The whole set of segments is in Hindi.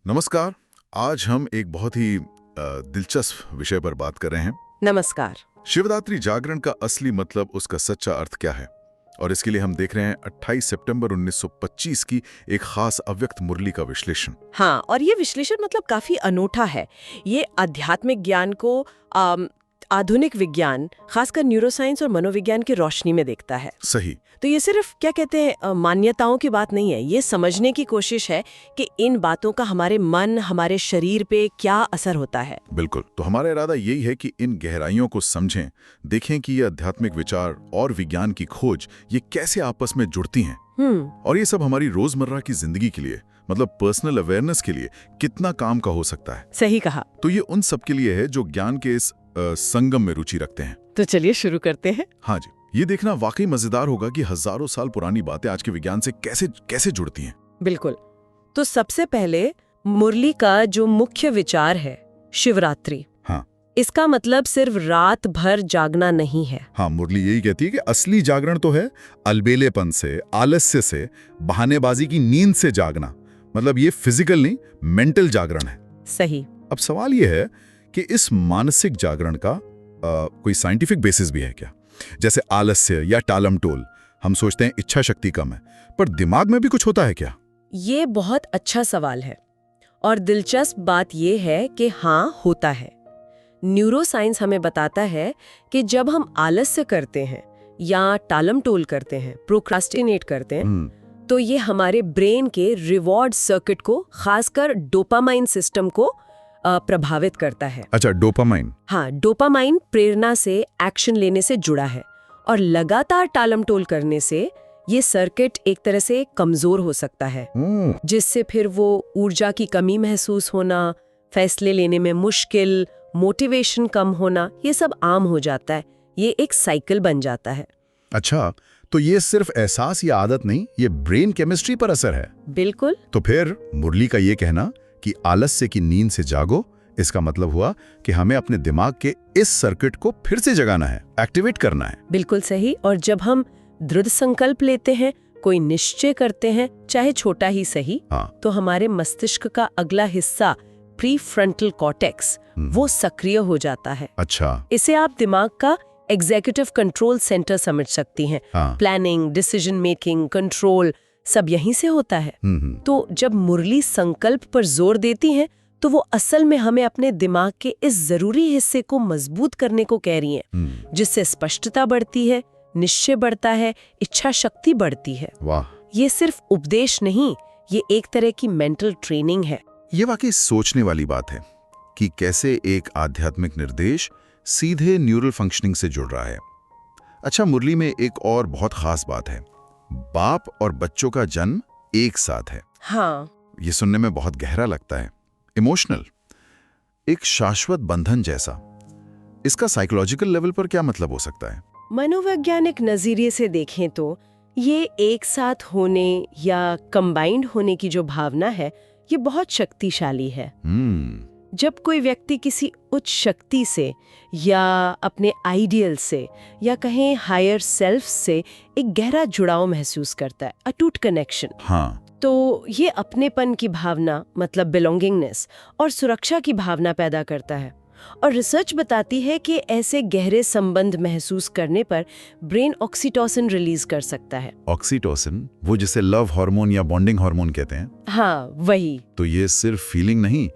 नमस्कार। आज हम एक बहुत ही दिलचस्प विषय पर बात कर रहे हैं। नमस्कार। शिवरात्रि जागरण का असली मतलब, उसका सच्चा अर्थ क्या है? और इसके लिए हम देख रहे हैं 28 सितंबर 1925 की एक खास अव्यक्त मुरली का विश्लेषण। हाँ, और ये विश्लेषण मतलब काफी अनूठा है। ये आध्यात्मिक ज्ञान को आधुनिक विज्ञान, खासकर न्यूरोसाइंस और मनोविज्ञान की रोशनी में देखता है। सही। तो ये सिर्फ क्या कहते हैं मान्यताओं की बात नहीं है। ये समझने की कोशिश है कि इन बातों का हमारे मन, हमारे शरीर पे क्या असर होता है। बिल्कुल। तो हमारा इरादा यही है कि इन गहराइयों को समझें, देखें कि ये आध्यात्मिक विचार और विज्ञान की खोज ये कैसे आपस में जुड़ती हैं। और ये सब हमारी रोजमर्रा की जिंदगी के लिए, मतलब पर्सनल अवेयरनेस के लिए कितना काम का हो सकता है। सही कहा। तो ये उन सब के लिए है जो ज्ञान के इस संगम में रुचि रखते हैं। तो चलिए शुरू करते हैं। हाँ जी, ये देखना वाकई मजेदार होगा कि हजारों साल पुरानी बातें आज के विज्ञान से कैसे जुड़ती हैं। बिल्कुल। तो सबसे पहले मुरली का जो मुख्य विचार है, शिवरात्रि। हाँ। इसका मतलब सिर्फ रात भर जागना नहीं है। हाँ, मुरली यही कहती है कि असली जागरण तो है अलबेलेपन से, आलस्य से, बहानेबाजी की नींद से जागना। मतलब ये फिजिकल नहीं, मेंटल जागरण है। सही। अब सवाल ये है कि इस मानसिक जागरण का कोई साइंटिफिक बेसिस भी है क्या? जैसे आलस्य या टालमटोल, हम सोचते हैं इच्छा शक्ति कम है, पर दिमाग में भी कुछ होता है क्या? ये बहुत अच्छा सवाल है और दिलचस्प बात ये है कि हाँ, होता है। न्यूरोसाइंस हमें बताता है कि जब हम आलस्य करते हैं या टालमटोल करते हैं, प्रोक्रास्टिनेट करते हैं, तो ये हमारे ब्रेन के रिवॉर्ड सर्किट को, खासकर डोपामाइन सिस्टम को प्रभावित करता है। अच्छा, डोपामाइन। हाँ, डोपामाइन प्रेरणा से, एक्शन लेने से जुड़ा है और लगातार टालमटोल करने से ये सर्किट एक तरह से कमजोर हो सकता है, जिससे फिर वो ऊर्जा की कमी महसूस होना, फैसले लेने में मुश्किल, मोटिवेशन कम होना, ये सब आम हो जाता है। ये एक साइकिल बन जाता है। अच्छा, तो ये सिर्फ एहसास या आदत नहीं, ये ब्रेन केमिस्ट्री पर असर है। बिल्कुल। तो फिर मुरली का ये कहना कि आलस्य की नींद से जागो, इसका मतलब हुआ कि हमें अपने दिमाग के इस सर्किट को फिर से जगाना है, एक्टिवेट करना है। बिल्कुल सही। और जब हम दृढ़ संकल्प लेते हैं, कोई निश्चय करते हैं, चाहे छोटा ही सही, तो हमारे मस्तिष्क का अगला हिस्सा, प्रीफ्रंटल कॉर्टेक्स, वो सक्रिय हो जाता है। अच्छा। इसे आप दिमाग का एग्जीक्यूटिव कंट्रोल सेंटर समझ सकती हैं। प्लानिंग, डिसीजन मेकिंग, कंट्रोल सब यहीं से होता है। तो जब मुरली संकल्प पर जोर देती हैं, तो वो असल में हमें अपने दिमाग के इस जरूरी हिस्से को मजबूत करने को कह रही हैं, जिससे स्पष्टता बढ़ती है, निश्चय बढ़ता है, इच्छा शक्ति बढ़ती है। वाह। ये सिर्फ उपदेश नहीं, ये एक तरह की मेंटल ट्रेनिंग है। ये वाकई सोचने वाली बात है कि कैसे एक आध्यात्मिक निर्देश सीधे न्यूरल फंक्शनिंग से जुड़ रहा है। अच्छा, मुरली में एक और बहुत खास बात है, बाप और बच्चों का जन्म एक साथ है। हाँ। ये सुनने में बहुत गहरा लगता है, इमोशनल, एक शाश्वत बंधन जैसा। इसका साइकोलॉजिकल लेवल पर क्या मतलब हो सकता है? मनोवैज्ञानिक नजरिए से देखें तो ये एक साथ होने या कंबाइंड होने की जो भावना है, ये बहुत शक्तिशाली है। जब कोई व्यक्ति किसी उच्च शक्ति से या अपने आइडियल से या कहें हायर सेल्फ से एक गहरा जुड़ाव महसूस करता है, अटूट कनेक्शन, तो ये अपनेपन की भावना, मतलब बिलोंगिंगनेस और सुरक्षा की भावना पैदा करता है। और रिसर्च बताती है कि ऐसे गहरे संबंध महसूस करने पर ब्रेन ऑक्सीटोसिन रिलीज कर सकता है। ऑक्सीटोसिन, वो जिसे लव हार्मोन या बॉन्डिंग हार्मोन कहते हैं। हाँ, वही। तो ये सिर्फ फीलिंग नहीं,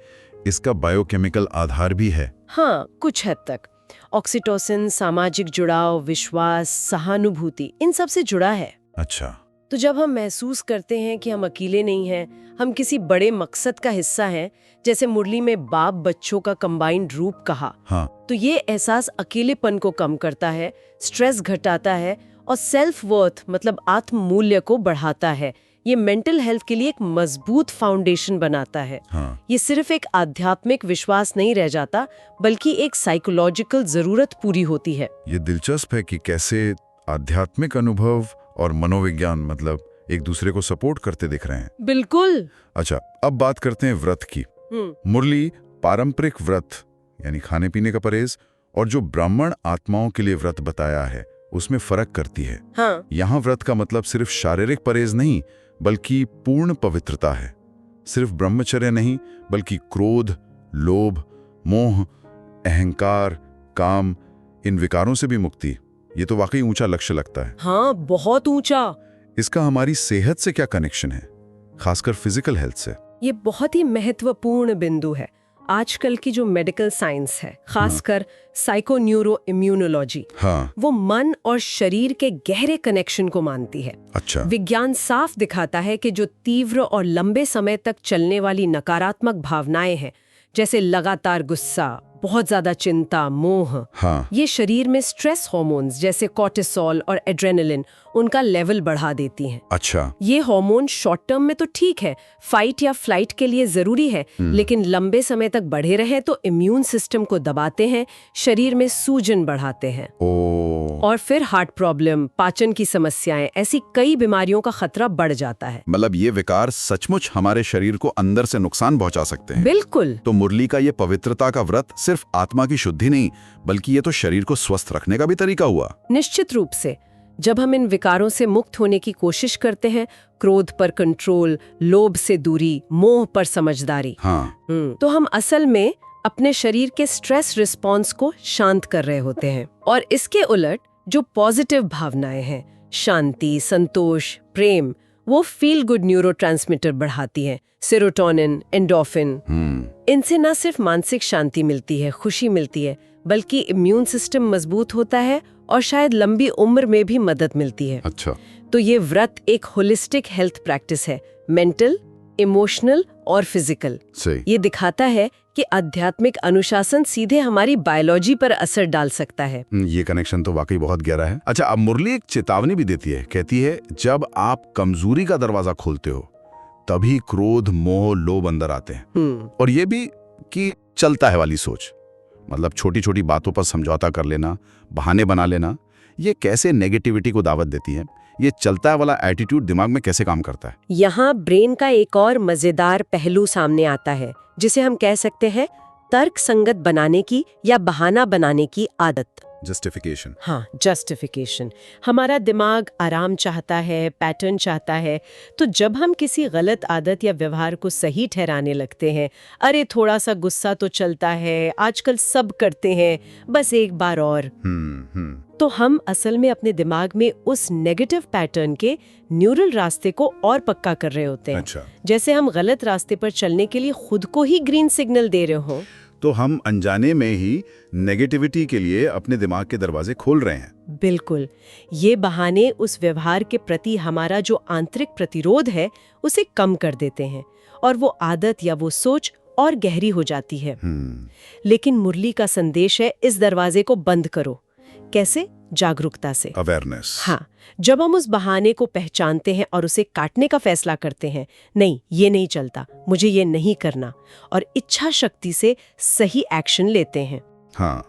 इसका बायोकेमिकल आधार भी है। हाँ, कुछ हद तक। ऑक्सीटोसिन सामाजिक जुड़ाव, विश्वास, सहानुभूति, इन सब से जुड़ा है। अच्छा। तो जब हम महसूस करते हैं कि हम अकेले नहीं हैं, हम किसी बड़े मकसद का हिस्सा हैं, जैसे मुरली में बाप बच्चों का कंबाइंड रूप कहा, तो ये एहसास अकेलेपन को कम करता है, स्ट्रेस घटाता है और सेल्फ वर्थ, मतलब आत्म मूल्य को बढ़ाता है। ये मेंटल हेल्थ के लिए एक मजबूत फाउंडेशन बनाता है। ये सिर्फ एक आध्यात्मिक विश्वास नहीं रह जाता, बल्कि एक साइकोलॉजिकल जरूरत पूरी होती है। ये दिलचस्प है कि कैसे आध्यात्मिक अनुभव और मनोविज्ञान मतलब एक दूसरे को सपोर्ट करते दिख रहे हैं। बिल्कुल। अच्छा, अब बात करते हैं व्रत की। मुरली पारंपरिक व्रत यानी खाने पीने का परहेज और जो ब्राह्मण आत्माओं के लिए व्रत बताया है उसमें फर्क करती है। यहाँ व्रत का मतलब सिर्फ शारीरिक परहेज नहीं, बल्कि पूर्ण पवित्रता है। सिर्फ ब्रह्मचर्य नहीं, बल्कि क्रोध, लोभ, मोह, अहंकार, काम, इन विकारों से भी मुक्ति। ये तो वाकई ऊंचा लक्ष्य लगता है। हाँ, बहुत ऊंचा। इसका हमारी सेहत से क्या कनेक्शन है, खासकर फिजिकल हेल्थ से? ये बहुत ही महत्वपूर्ण बिंदु है। आजकल की जो मेडिकल साइंस है, खासकर साइको न्यूरो इम्यूनोलॉजी, वो मन और शरीर के गहरे कनेक्शन को मानती है। अच्छा। विज्ञान साफ दिखाता है कि जो तीव्र और लंबे समय तक चलने वाली नकारात्मक भावनाएं हैं, जैसे लगातार गुस्सा, बहुत ज्यादा चिंता, मोह, ये शरीर में स्ट्रेस हार्मोन्स जैसे कॉर्टिसोल और एड्रेनलिन उनका लेवल बढ़ा देती हैं। अच्छा। ये हार्मोन शॉर्ट टर्म में तो ठीक है, फाइट या फ्लाइट के लिए जरूरी है, लेकिन लंबे समय तक बढ़े रहे तो इम्यून सिस्टम को दबाते हैं, शरीर में सूजन बढ़ाते हैं। और फिर हार्ट प्रॉब्लम, पाचन की समस्याएं, ऐसी कई बीमारियों का खतरा बढ़ जाता है। मतलब ये विकार सचमुच हमारे शरीर को अंदर से नुकसान पहुंचा सकते हैं। बिल्कुल। तो मुरली का ये पवित्रता का व्रत सिर्फ आत्मा की शुद्धि नहीं, बल्कि ये तो शरीर को स्वस्थ रखने का भी तरीका हुआ। निश्चित रूप से। जब हम इन विकारों से मुक्त होने की कोशिश करते हैं, क्रोध पर कंट्रोल, लोभ से दूरी, मोह पर समझदारी, तो हम असल में अपने शरीर के स्ट्रेस रिस्पॉन्स को शांत कर रहे होते हैं। और इसके उलट जो पॉजिटिव भावनाएं हैं, शांति, संतोष, प्रेम, वो फील गुड न्यूरोट्रांसमीटर बढ़ाती हैं, सेरोटोनिन, एंडोर्फिन। इनसे न सिर्फ मानसिक शांति मिलती है, खुशी मिलती है, बल्कि इम्यून सिस्टम मजबूत होता है और शायद लंबी उम्र में भी मदद मिलती है। अच्छा। तो ये व्रत एक होलिस्टिक हेल्थ प्रैक्टिस है, मेंटल, इमोशनल और फिजिकल। ये दिखाता है कि आध्यात्मिक अनुशासन सीधे हमारी बायोलॉजी पर असर डाल सकता है। ये कनेक्शन तो वाकई बहुत गहरा है। अच्छा, अब मुरली एक चेतावनी भी देती है, कहती है जब आप कमजोरी का दरवाजा खोलते हो तभी क्रोध, मोह, लोभ अंदर आते हैं। और ये भी कि चलता है वाली सोच, मतलब छोटी छोटी बातों पर समझौता कर लेना, बहाने बना लेना, ये कैसे नेगेटिविटी को दावत देती है। ये चलता है वाला एटीट्यूड दिमाग में कैसे काम करता है? यहाँ ब्रेन का एक और मजेदार पहलू सामने आता है, जिसे हम कह सकते हैं तर्क संगत बनाने की या बहाना बनाने की आदत। जस्टिफिकेशन। हाँ, जस्टिफिकेशन। हमारा दिमाग आराम चाहता है, पैटर्न चाहता है, तो जब हम किसी गलत आदत या व्यवहार को सही ठहराने लगते हैं, अरे थोड़ा सा गुस्सा तो चलता है, आजकल सब करते हैं, बस एक बार और, तो हम असल में अपने दिमाग में उस नेगेटिव पैटर्न के न्यूरल रास्ते को और पक्का कर रहे होते हैं। अच्छा। जैसे हम गलत रास्ते पर चलने के लिए खुद को ही ग्रीन सिग्नल दे रहे हो। तो हम अनजाने में ही नेगेटिविटी के लिए अपने दिमाग के दरवाजे खोल रहे हैं। बिल्कुल। ये बहाने उस व्यवहार के प्रति हमारा जो आंतरिक प्रतिरोध है उसे कम कर देते हैं और वो आदत या वो सोच और गहरी हो जाती है। लेकिन मुरली का संदेश है, इस दरवाजे को बंद करो। कैसे? जागरूकता से, अवेयरनेस। हाँ, जब हम उस बहाने को पहचानते हैं और उसे काटने का फैसला करते हैं, नहीं ये नहीं चलता, मुझे ये नहीं करना, और इच्छा शक्ति से सही एक्शन लेते हैं, हाँ,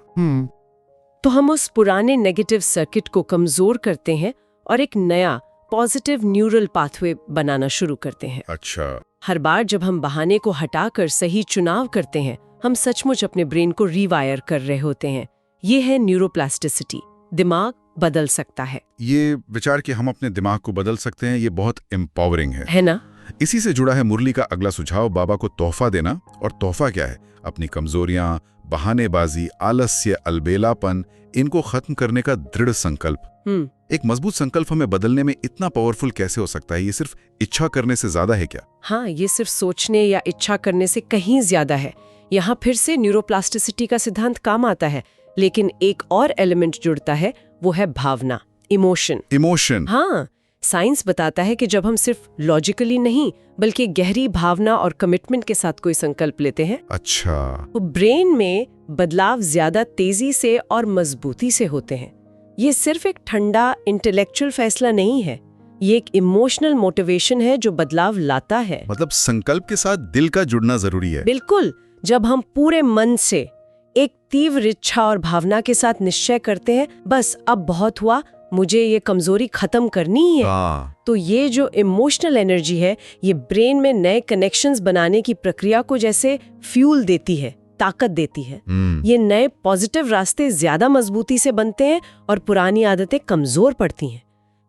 तो हम उस पुराने नेगेटिव सर्किट को कमजोर करते हैं और एक नया पॉजिटिव न्यूरल पाथवे बनाना शुरू करते हैं। अच्छा। हर बार जब हम बहाने को हटाकर सही चुनाव करते हैं, हम सचमुच अपने ब्रेन को रीवायर कर रहे होते हैं। ये है न्यूरोप्लास्टिसिटी। दिमाग बदल सकता है। ये विचार कि हम अपने दिमाग को बदल सकते हैं, ये बहुत एम्पावरिंग है ना? इसी से जुड़ा है मुरली का अगला सुझाव, बाबा को तोहफा देना। और तोहफा क्या है? अपनी कमजोरियां, बहानेबाजी, आलस्य, अलबेलापन, इनको खत्म करने का दृढ़ संकल्प। एक मजबूत संकल्प हमें बदलने में इतना पावरफुल कैसे हो सकता है? ये सिर्फ इच्छा करने से ज्यादा है क्या? हाँ, ये सिर्फ सोचने या इच्छा करने से कहीं ज्यादा है। यहाँ फिर से न्यूरोप्लास्टिसिटी का सिद्धांत काम आता है, लेकिन एक और एलिमेंट जुड़ता है, वो है भावना, इमोशन। हाँ, साइंस बताता है कि जब हम सिर्फ लॉजिकली नहीं बल्कि गहरी भावना और कमिटमेंट के साथ कोई संकल्प लेते हैं, अच्छा, तो ब्रेन में बदलाव ज्यादा तेजी से और मजबूती से होते हैं। ये सिर्फ एक ठंडा इंटेलेक्चुअल फैसला नहीं है, ये एक इमोशनल मोटिवेशन है जो बदलाव लाता है। मतलब संकल्प के साथ दिल का जुड़ना जरूरी है। बिल्कुल। जब हम पूरे मन से एक तीव्र इच्छा और भावना के साथ निश्चय करते हैं, बस अब बहुत हुआ, मुझे ये कमजोरी खत्म करनी ही है, तो ये जो इमोशनल एनर्जी है, ये ब्रेन में नए कनेक्शंस बनाने की प्रक्रिया को जैसे फ्यूल देती है, ताकत देती है। ये नए पॉजिटिव रास्ते ज्यादा मजबूती से बनते हैं और पुरानी आदतें कमजोर पड़ती हैं।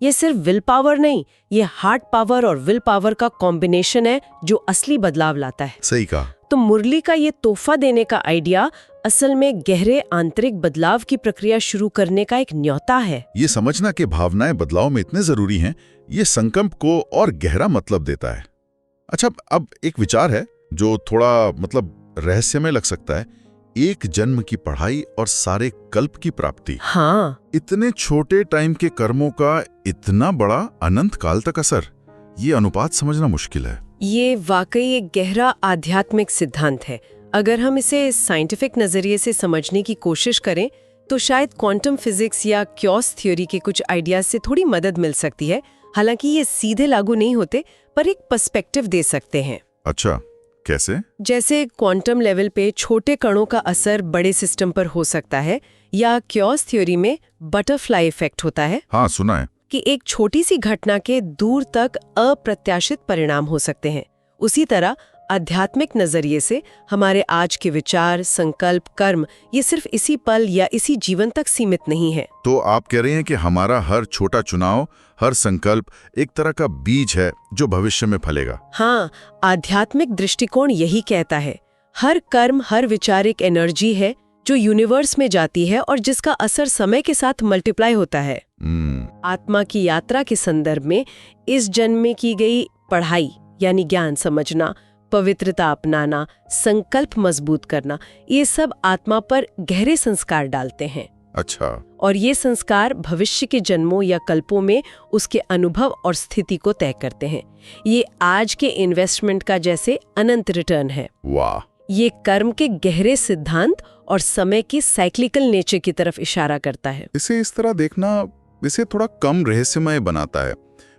ये सिर्फ विल पावर नहीं, ये हार्ट पावर और विल पावर का कॉम्बिनेशन है जो असली बदलाव लाता है। सही कहा। तो मुरली का ये तोहफा देने का आइडिया असल में गहरे आंतरिक बदलाव की प्रक्रिया शुरू करने का एक न्योता है। ये समझना कि भावनाएं बदलाव में इतने जरूरी हैं, ये संकल्प को और गहरा मतलब देता है। अच्छा, अब एक विचार है जो थोड़ा रहस्यमय लग सकता है। एक जन्म की पढ़ाई और सारे कल्प की प्राप्ति। हाँ, इतने छोटे टाइम के कर्मों का इतना बड़ा अनंत काल तक असर, ये अनुपात समझना मुश्किल है। ये वाकई एक गहरा आध्यात्मिक सिद्धांत है। अगर हम इसे साइंटिफिक नजरिए से समझने की कोशिश करें तो शायद क्वांटम फिजिक्स या क्योस थ्योरी के कुछ आइडियाज से थोड़ी मदद मिल सकती है। हालांकि ये सीधे लागू नहीं होते, पर एक पर्सपेक्टिव दे सकते हैं। अच्छा, कैसे? जैसे क्वांटम लेवल पे छोटे कणों का असर बड़े सिस्टम पर हो सकता है, या क्योस थ्योरी में बटरफ्लाई इफेक्ट होता है। हाँ, सुना है। कि एक छोटी सी घटना के दूर तक अप्रत्याशित परिणाम हो सकते हैं। उसी तरह आध्यात्मिक नजरिए से हमारे आज के विचार, संकल्प, कर्म ये सिर्फ इसी पल या इसी जीवन तक सीमित नहीं है। तो आप कह रहे हैं कि हमारा हर छोटा चुनाव, हर संकल्प एक तरह का बीज है जो भविष्य में फलेगा। हाँ, आध्यात्मिक दृष्टिकोण यही कहता है। हर कर्म, हर विचार एक एनर्जी है जो यूनिवर्स में जाती है और जिसका असर समय के साथ मल्टीप्लाई होता है। आत्मा की यात्रा के संदर्भ में इस जन्म में की गई पढ़ाई यानी ज्ञान समझना, पवित्रता अपनाना, संकल्प मजबूत करना, ये सब आत्मा पर गहरे संस्कार डालते हैं। अच्छा। और ये संस्कार भविष्य के जन्मों या कल्पों में उसके अनुभव और स्थिति को तय करते हैं। ये आज के इन्वेस्टमेंट का जैसे अनंत रिटर्न है। वाह। ये कर्म के गहरे सिद्धांत और समय की साइक्लिकल नेचर की तरफ इशारा करता है। इसे इस तरह देखना इसे थोड़ा कम रहस्यमय बनाता है।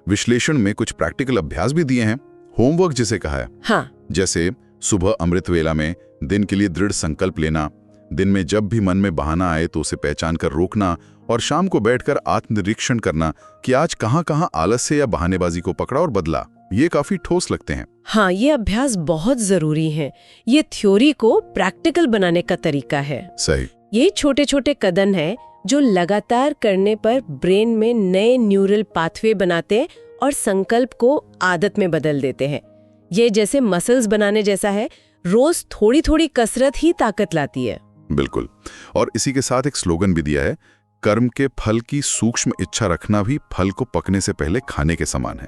विश्लेषण में कुछ प्रैक्टिकल अभ्यास भी दिए हैं, होमवर्क जिसे कहा है। हाँ, जैसे सुबह अमृत वेला में दिन के लिए दृढ़ संकल्प लेना, दिन में जब भी मन में बहाना आए तो उसे पहचान कर रोकना, और शाम को बैठकर आत्मनिरीक्षण करना कि आज कहाँ-कहाँ आलस्य या बहानेबाजी को पकड़ा और बदला। ये काफी ठोस लगते हैं। हाँ, ये अभ्यास बहुत जरूरी है। ये थ्योरी को प्रैक्टिकल बनाने का तरीका है। सही। ये छोटे छोटे कदम हैं जो लगातार करने पर ब्रेन में नए न्यूरल पाथवे बनाते हैं और संकल्प को आदत में बदल देते हैं। ये जैसे मसल्स बनाने जैसा है, रोज थोड़ी थोड़ी कसरत ही ताकत लाती है। बिल्कुल। और इसी के साथ एक स्लोगन भी दिया है, कर्म के फल की सूक्ष्म इच्छा रखना भी फल को पकने से पहले खाने के समान है।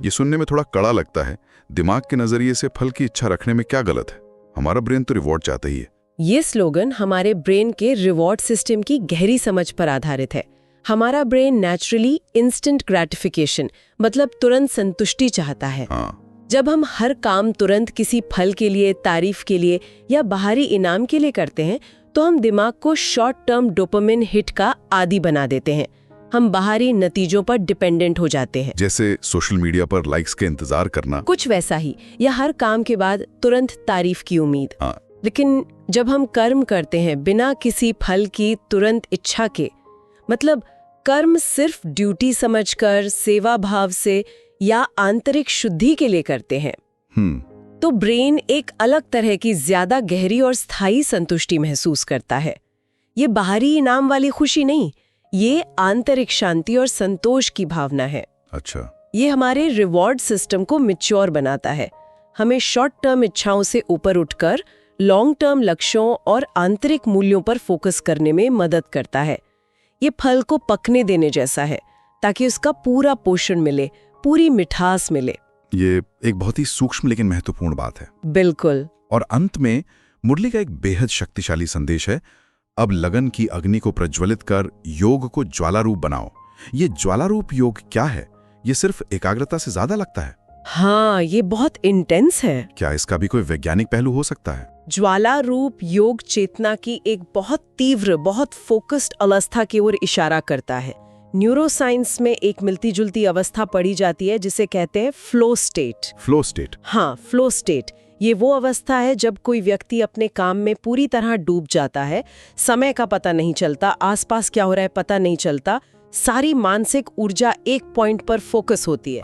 ये सुनने में थोड़ा कड़ा लगता है। दिमाग के नजरिए से फल की इच्छा रखने में क्या गलत है? हमारा ब्रेन तो रिवॉर्ड चाहता ही है। ये स्लोगन हमारे ब्रेन के रिवॉर्ड सिस्टम की गहरी समझ पर आधारित है। हमारा ब्रेन नेचुरली इंस्टेंट ग्रेटिफिकेशन मतलब तुरंत संतुष्टि चाहता है। जब हम हर काम तुरंत किसी फल के लिए, तारीफ के लिए या बाहरी इनाम के लिए करते हैं तो हम दिमाग को शॉर्ट टर्म डोपामिन हिट का आदी बना देते हैं। हम बाहरी नतीजों पर डिपेंडेंट हो जाते हैं, जैसे सोशल मीडिया पर लाइक्स के इंतजार करना, कुछ वैसा ही, या हर काम के बाद तुरंत तारीफ की उम्मीद। लेकिन जब हम कर्म करते हैं बिना किसी फल की तुरंत इच्छा के, मतलब कर्म सिर्फ ड्यूटी समझकर, सेवा भाव से या आंतरिक शुद्धि के लिए करते हैं, तो ब्रेन एक अलग तरह की ज्यादा गहरी और स्थायी संतुष्टि महसूस करता है। ये बाहरी इनाम वाली खुशी नहीं, ये आंतरिक शांति और संतोष की भावना है। अच्छा। ये हमारे रिवॉर्ड सिस्टम को मैच्योर बनाता है, हमें शॉर्ट टर्म इच्छाओं से ऊपर उठकर लॉन्ग टर्म लक्ष्यों और आंतरिक मूल्यों पर फोकस करने में मदद करता है। ये फल को पकने देने जैसा है ताकि उसका पूरा पोषण मिले, पूरी मिठास मिले। ये एक बहुत ही सूक्ष्म लेकिन महत्वपूर्ण बात है। बिल्कुल। और अंत में मुरली का एक बेहद शक्तिशाली संदेश है, अब लगन की अग्नि को प्रज्वलित कर योग को ज्वालारूप बनाओ। ये ज्वालारूप योग क्या है? ये सिर्फ एकाग्रता से ज्यादा लगता है। हाँ, ये बहुत इंटेंस है। क्या इसका भी कोई वैज्ञानिक पहलू हो सकता है? ज्वालारूप योग चेतना की एक बहुत तीव्र, बहुत फोकस्ड अवस्था की ओर इशारा करता है। न्यूरोसाइंस में एक मिलती जुलती अवस्था पढ़ी जाती है जिसे कहते हैं फ्लो स्टेट। Flow state? हाँ, फ्लो स्टेट। ये वो अवस्था है जब कोई व्यक्ति अपने काम में पूरी तरह डूब जाता है, समय का पता नहीं चलता, आसपास क्या हो रहा है पता नहीं चलता, सारी मानसिक ऊर्जा एक पॉइंट पर फोकस होती है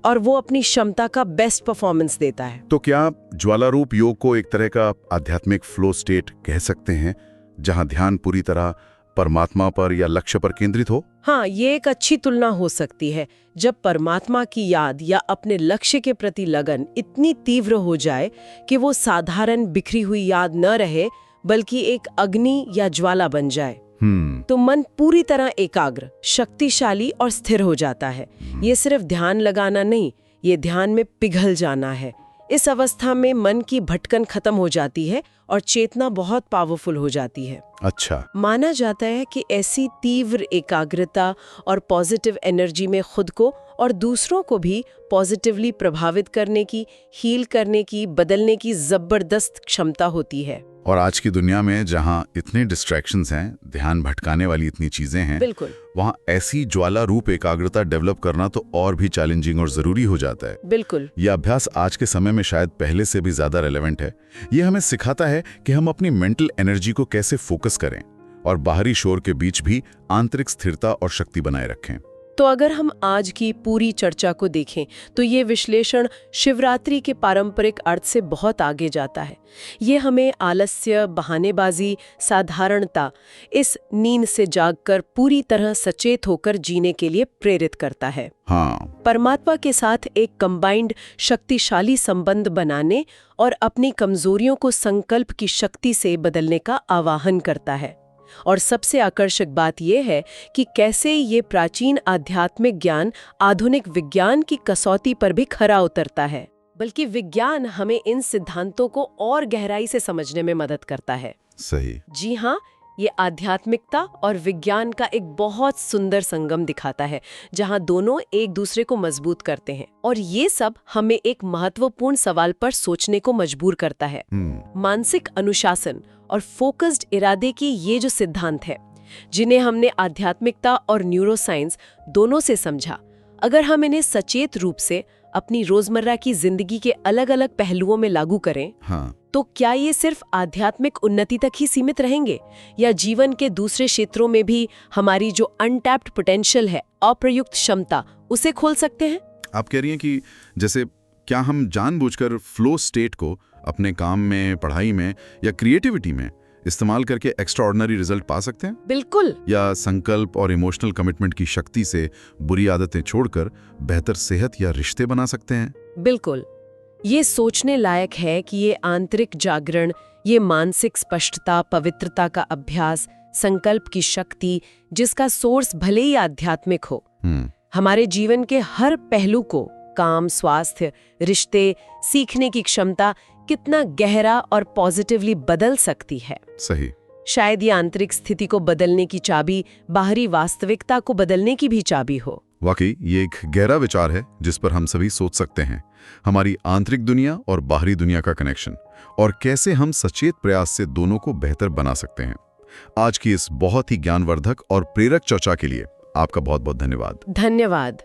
और वो अपनी क्षमता का बेस्ट परफॉर्मेंस देता है। तो क्या ज्वालारूप योग को एक तरह का आध्यात्मिक फ्लो स्टेट कह सकते हैं, जहां ध्यान पूरी तरह परमात्मा पर या लक्ष्य पर केंद्रित हो? हाँ, ये एक अच्छी तुलना हो सकती है। जब परमात्मा की याद या अपने लक्ष्य के प्रति लगन इतनी तीव्र हो जाए कि वो साधारण बिखरी हुई याद न रहे बल्कि एक अग्नि या ज्वाला बन जाए, तो मन पूरी तरह एकाग्र, शक्तिशाली और स्थिर हो जाता है। ये सिर्फ ध्यान लगाना नहीं, ये ध्यान में पिघल जाना है। इस अवस्था में मन की भटकन खत्म हो जाती है और चेतना बहुत पावरफुल हो जाती है। अच्छा। माना जाता है कि ऐसी तीव्र एकाग्रता और पॉजिटिव एनर्जी में खुद को और दूसरों को भी पॉजिटिवली प्रभावित करने की, हील करने की, बदलने की जबरदस्त क्षमता होती है। और आज की दुनिया में जहां इतने डिस्ट्रैक्शंस हैं, ध्यान भटकाने वाली इतनी चीजें हैं, बिल्कुल, वहां ऐसी ज्वाला रूप एकाग्रता डेवलप करना तो और भी चैलेंजिंग और जरूरी हो जाता है। बिल्कुल। यह अभ्यास आज के समय में शायद पहले से भी ज्यादा रेलेवेंट है। ये हमें सिखाता है कि हम अपनी मेंटल एनर्जी को कैसे फोकस करें और बाहरी शोर के बीच भी आंतरिक स्थिरता और शक्ति बनाए रखें। तो अगर हम आज की पूरी चर्चा को देखें तो ये विश्लेषण शिवरात्रि के पारंपरिक अर्थ से बहुत आगे जाता है। ये हमें आलस्य, बहानेबाजी, साधारणता, इस नींद से जागकर पूरी तरह सचेत होकर जीने के लिए प्रेरित करता है। हाँ। परमात्मा के साथ एक कंबाइंड शक्तिशाली संबंध बनाने और अपनी कमजोरियों को संकल्प की शक्ति से बदलने का आह्वान करता है। और सबसे आकर्षक बात यह है कि कैसे ये प्राचीन आध्यात्मिक ज्ञान आधुनिक विज्ञान की कसौटी पर भी खरा उतरता है, बल्कि विज्ञान हमें इन सिद्धांतों को और गहराई से समझने में मदद करता है। सही। जी हाँ, ये आध्यात्मिकता और विज्ञान का एक बहुत सुंदर संगम दिखाता है, जहाँ दोनों एक दूसरे को मजबूत करते हैं। और ये सब हमें एक महत्वपूर्ण सवाल पर सोचने को मजबूर करता है। मानसिक अनुशासन और फोकस्ड इरादे की ये जो सिद्धांत है, जिन्हें हमने आध्यात्मिकता और न्यूरोसाइंस दोनों से समझा, अगर हम इन्हें सचेत रूप से अपनी रोजमर्रा की जिंदगी के अलग अलग पहलुओं में लागू करें, तो क्या ये सिर्फ आध्यात्मिक उन्नति तक ही सीमित रहेंगे या जीवन के दूसरे क्षेत्रों में भी हमारी जो अनटैप्ड पोटेंशियल है, अप्रयुक्त क्षमता, उसे खोल सकते हैं? आप कह रही हैं कि जैसे क्या हम जानबूझकर फ्लो स्टेट को अपने काम में, पढ़ाई में या क्रिएटिविटी में इस्तेमाल करके एक्स्ट्राऑर्डिनरी रिजल्ट पा सकते हैं? बिल्कुल। या संकल्प और इमोशनल कमिटमेंट की शक्ति से बुरी आदतें छोड़कर बेहतर सेहत या रिश्ते बना सकते हैं? बिल्कुल। ये सोचने लायक है कि ये आंतरिक जागरण, ये मानसिक स्पष्टता, पवित्रता का अभ्यास, संकल्प की शक्ति, जिसका सोर्स भले ही आध्यात्मिक हो, हमारे जीवन के हर पहलू को, काम, स्वास्थ्य, रिश्ते, सीखने की क्षमता कितना गहरा और पॉजिटिवली बदल सकती है। सही। शायद ये आंतरिक स्थिति को बदलने की चाबी बाहरी वास्तविकता को बदलने की भी चाबी हो। वाकई ये एक गहरा विचार है जिस पर हम सभी सोच सकते हैं। हमारी आंतरिक दुनिया और बाहरी दुनिया का कनेक्शन और कैसे हम सचेत प्रयास से दोनों को बेहतर बना सकते हैं। आज की इस बहुत ही ज्ञानवर्धक और प्रेरक चर्चा के लिए आपका बहुत बहुत धन्यवाद। धन्यवाद।